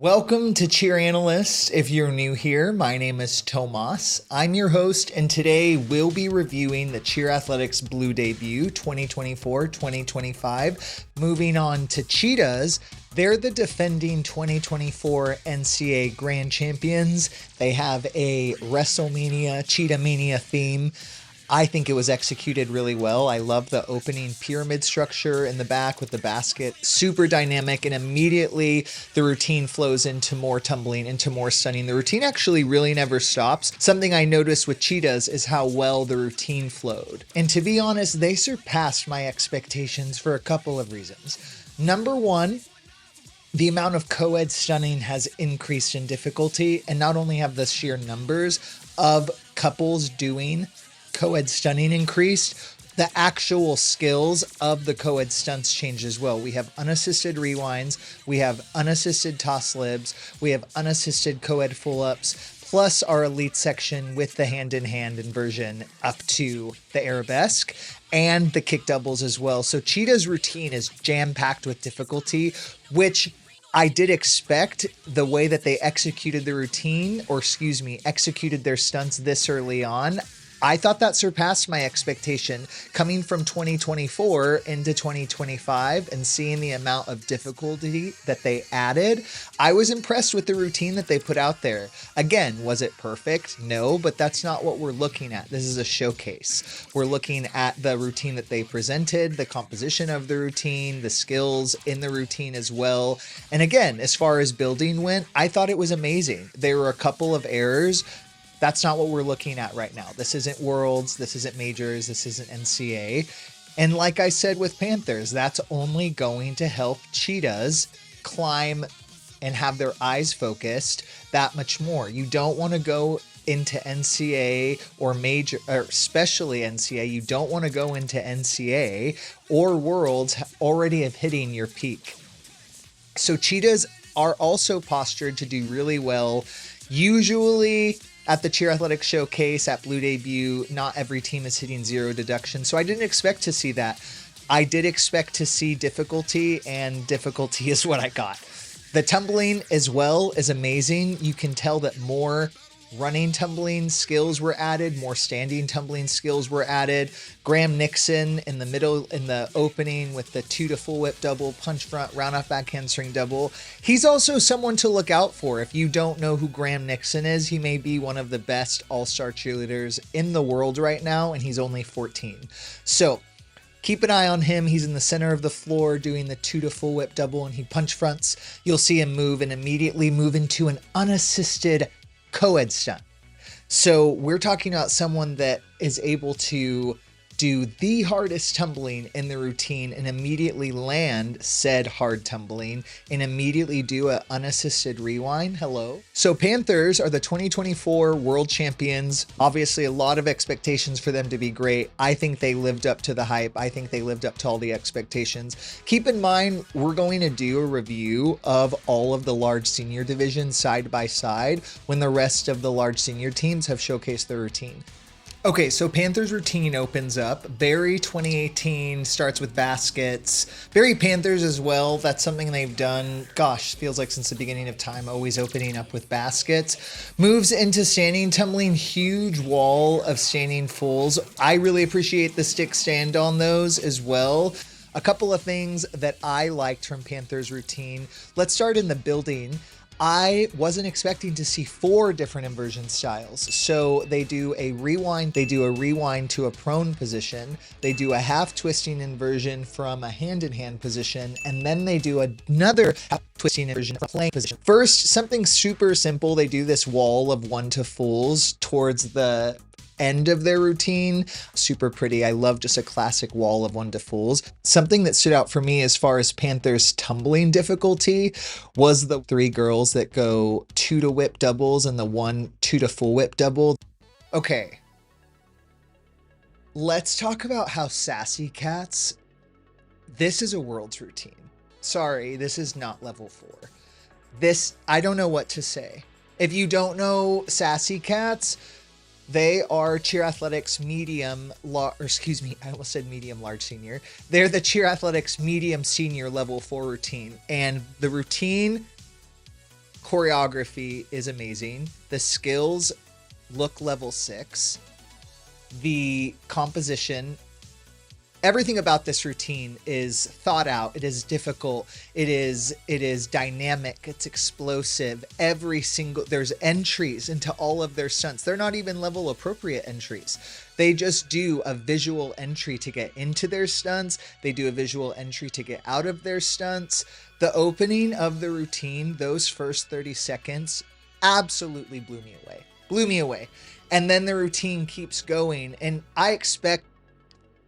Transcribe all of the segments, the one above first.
Welcome to Cheer Analyst. If you're new here, my name is Tomas. I'm your host, and today we'll be reviewing the Cheer Athletics Blue Debut 2024-2025. Moving on to Cheetahs. They're the defending 2024 NCAA Grand Champions. They have a WrestleMania, CheetahMania theme. I think it was executed really well. I love the opening pyramid structure in the back with the basket. Super dynamic, and immediately the routine flows into more tumbling, into more stunning. The routine actually really never stops. Something I noticed with Cheetahs is how well the routine flowed. And to be honest, they surpassed my expectations for a couple of reasons. Number one, the amount of coed stunning has increased in difficulty, and not only have the sheer numbers of couples doing coed stunning increased, the actual skills of the coed stunts changed as well. We have unassisted rewinds, we have unassisted toss libs, we have unassisted coed full ups, plus our elite section with the hand-in-hand inversion up to the arabesque and the kick doubles as well. So Cheetah's routine is jam-packed with difficulty, which I did expect. The way that they executed the routine, executed their stunts this early on, I thought that surpassed my expectation. Coming from 2024 into 2025 and seeing the amount of difficulty that they added, I was impressed with the routine that they put out there. Again, was it perfect? No, but that's not what we're looking at. This is a showcase. We're looking at the routine that they presented, the composition of the routine, the skills in the routine as well. And again, as far as building went, I thought it was amazing. There were a couple of errors. That's not what we're looking at right now. This isn't Worlds, this isn't Majors, this isn't NCAA. And like I said with Panthers, that's only going to help Cheetahs climb and have their eyes focused that much more. You don't want to go into NCAA or Major, or especially NCAA. You don't want to go into NCAA or Worlds already of hitting your peak. So Cheetahs are also postured to do really well. Usually at the Cheer Athletics Showcase, at Blue Debut, not every team is hitting zero deduction, so I didn't expect to see that. I did expect to see difficulty, and difficulty is what I got. The tumbling as well is amazing. You can tell that more running tumbling skills were added, more standing tumbling skills were added. Graham Nixon in the middle, in the opening with the 2 to full whip double, punch front, round off back handspring double. He's also someone to look out for. If you don't know who Graham Nixon is, he may be one of the best all-star cheerleaders in the world right now, and he's only 14. So keep an eye on him. He's in the center of the floor doing the 2 to full whip double, and he punch fronts. You'll see him move and immediately move into an unassisted coed stunt. So we're talking about someone that is able to do the hardest tumbling in the routine and immediately land said hard tumbling and immediately do an unassisted rewind. Hello. So Panthers are the 2024 world champions. Obviously a lot of expectations for them to be great. I think they lived up to the hype. I think they lived up to all the expectations. Keep in mind, we're going to do a review of all of the large senior divisions side by side when the rest of the large senior teams have showcased their routine. Okay, so Panthers routine opens up. Barry 2018 starts with baskets. Barry Panthers as well. That's something they've done, gosh, feels like since the beginning of time, always opening up with baskets. Moves into standing tumbling, huge wall of standing fulls. I really appreciate the stick stand on those as well. A couple of things that I liked from Panthers routine. Let's start in the building. I wasn't expecting to see 4 different inversion styles. So they do a rewind to a prone position, they do a half twisting inversion from a hand-in-hand position, and then they do another half twisting inversion from a playing position. First, something super simple, they do this wall of 1 to fulls towards the end of their routine. Super pretty. I love just a classic wall of 1 to fulls. Something that stood out for me as far as Panthers tumbling difficulty was the 3 girls that go 2 to whip doubles and the 1 2 to full whip double. Okay, let's talk about how Sassy Cats, this is a world's routine. Sorry, this is not level 4. This, I don't know what to say. If you don't know Sassy Cats, they are Cheer Athletics medium, I almost said medium large senior. They're the Cheer Athletics medium senior level 4 routine. And the routine choreography is amazing. The skills look level 6. The composition, everything about this routine is thought out. It is difficult. It is dynamic. It's explosive. There's entries into all of their stunts. They're not even level appropriate entries. They just do a visual entry to get into their stunts. They do a visual entry to get out of their stunts. The opening of the routine, those first 30 seconds, absolutely blew me away. And then the routine keeps going. And I expect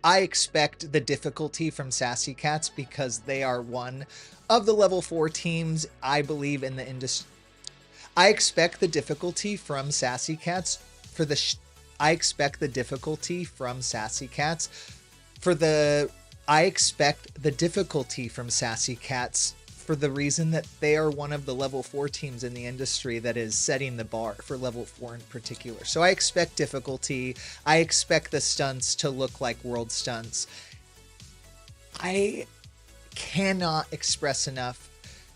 the difficulty from Sassy Cats because they are one of the level 4 teams, I believe, in the industry. I expect the difficulty from Sassy Cats for the reason that they are one of the level 4 teams in the industry that is setting the bar for level 4 in particular. So I expect difficulty. I expect the stunts to look like world stunts. I cannot express enough.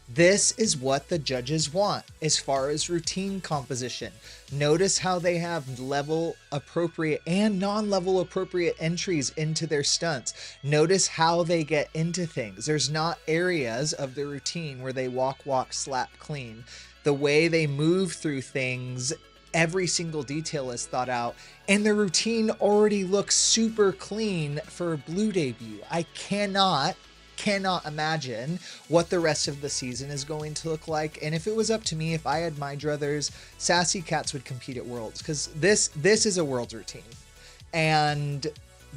This is what the judges want as far as routine composition. Notice how they have level appropriate and non-level appropriate entries into their stunts. Notice how they get into things. There's not areas of the routine where they walk, slap, clean. The way they move through things, every single detail is thought out, and the routine already looks super clean for a blue debut. I cannot imagine what the rest of the season is going to look like. And if it was up to me, if I had my druthers, Sassy Cats would compete at Worlds, because this is a Worlds routine, and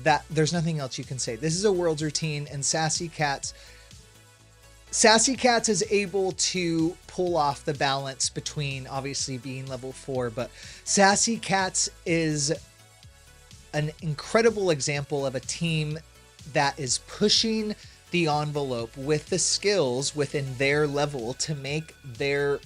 that there's nothing else you can say. This is a Worlds routine, and Sassy Cats is able to pull off the balance between obviously being level 4, but Sassy Cats is an incredible example of a team that is pushing the envelope with the skills within their level to make their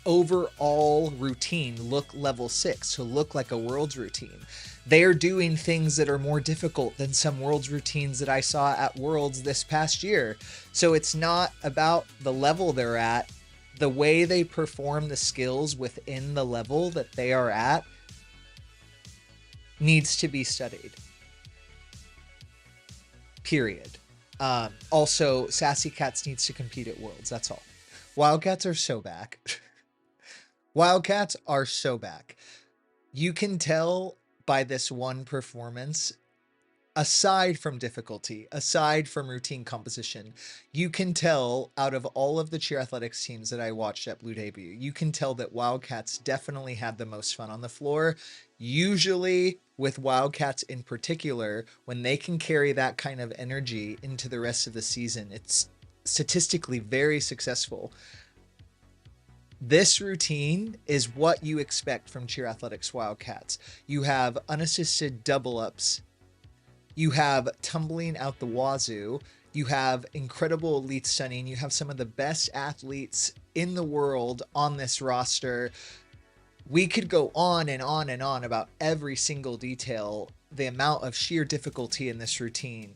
overall routine look level 6, to look like a Worlds routine. They're doing things that are more difficult than some Worlds routines that I saw at Worlds this past year. So it's not about the level they're at. The way they perform the skills within the level that they are at needs to be studied. Period. Also, Sassy Cats needs to compete at Worlds. That's all. Wildcats are so back. Wildcats are so back. You can tell by this one performance, aside from difficulty, aside from routine composition, you can tell out of all of the cheer athletics teams that I watched at Blue Debut, you can tell that Wildcats definitely had the most fun on the floor. Usually with Wildcats in particular, when they can carry that kind of energy into the rest of the season, it's statistically very successful. This routine is what you expect from cheer athletics Wildcats. You have unassisted double ups. You have tumbling out the wazoo. You have incredible elite stunning. You have some of the best athletes in the world on this roster. We could go on and on and on about every single detail, the amount of sheer difficulty in this routine.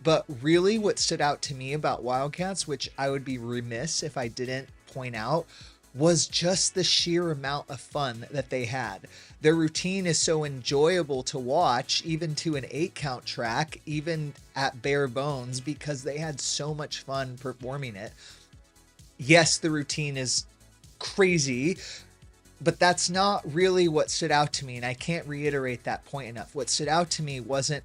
But really what stood out to me about Wildcats, which I would be remiss if I didn't point out, was just the sheer amount of fun that they had. Their routine is so enjoyable to watch, even to an 8-count track, even at bare bones, because they had so much fun performing it. Yes, the routine is crazy, but that's not really what stood out to me, and I can't reiterate that point enough. What stood out to me wasn't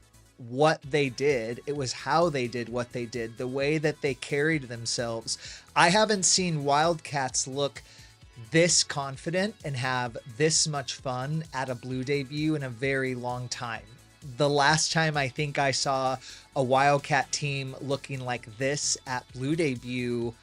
what they did, it was how they did what they did, the way that they carried themselves. I haven't seen Wildcats look this confident and have this much fun at a Blue Debut in a very long time. The last time I think I saw a Wildcat team looking like this at Blue Debut,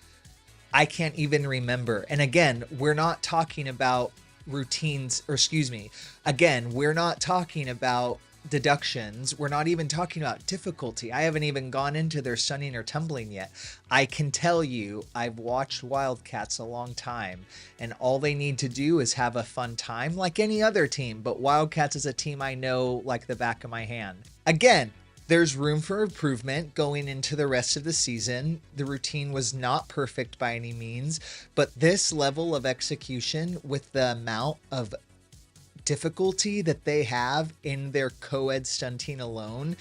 I can't even remember. And again, we're not talking about routines, or excuse me, again, we're not talking about deductions. We're not even talking about difficulty. I haven't even gone into their stunning or tumbling yet. I can tell you, I've watched Wildcats a long time, and all they need to do is have a fun time like any other team, but Wildcats is a team I know like the back of my hand. Again, There's room for improvement going into the rest of the season. The routine was not perfect by any means, but this level of execution with the amount of difficulty that they have in their co-ed stunting alone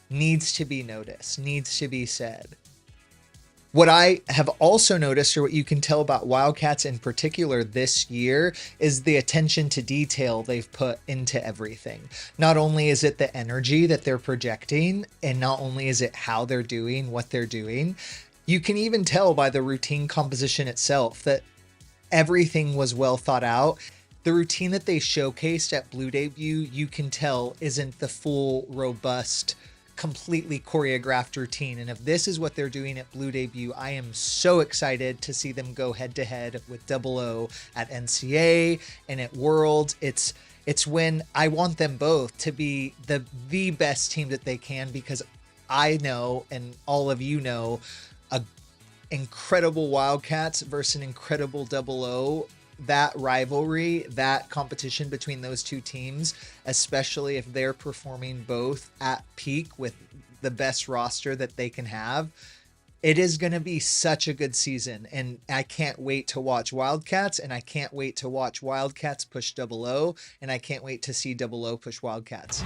needs to be noticed, needs to be said. What I have also noticed, or what you can tell about Wildcats in particular this year, is the attention to detail they've put into everything. Not only is it the energy that they're projecting, and not only is it how they're doing what they're doing, you can even tell by the routine composition itself that everything was well thought out. The routine that they showcased at Blue Debut, you can tell isn't the full, robust, completely choreographed routine. And if this is what they're doing at Blue Debut, I am so excited to see them go head to head with Double O at NCA and at Worlds. It's when I want them both to be the best team that they can, because I know, and all of you know, a incredible Wildcats versus an incredible Double O, that rivalry, that competition between those two teams, especially if they're performing both at peak with the best roster that they can have, it is going to be such a good season. And I can't wait to watch Wildcats, and I can't wait to watch Wildcats push Double O, and I can't wait to see Double O push Wildcats.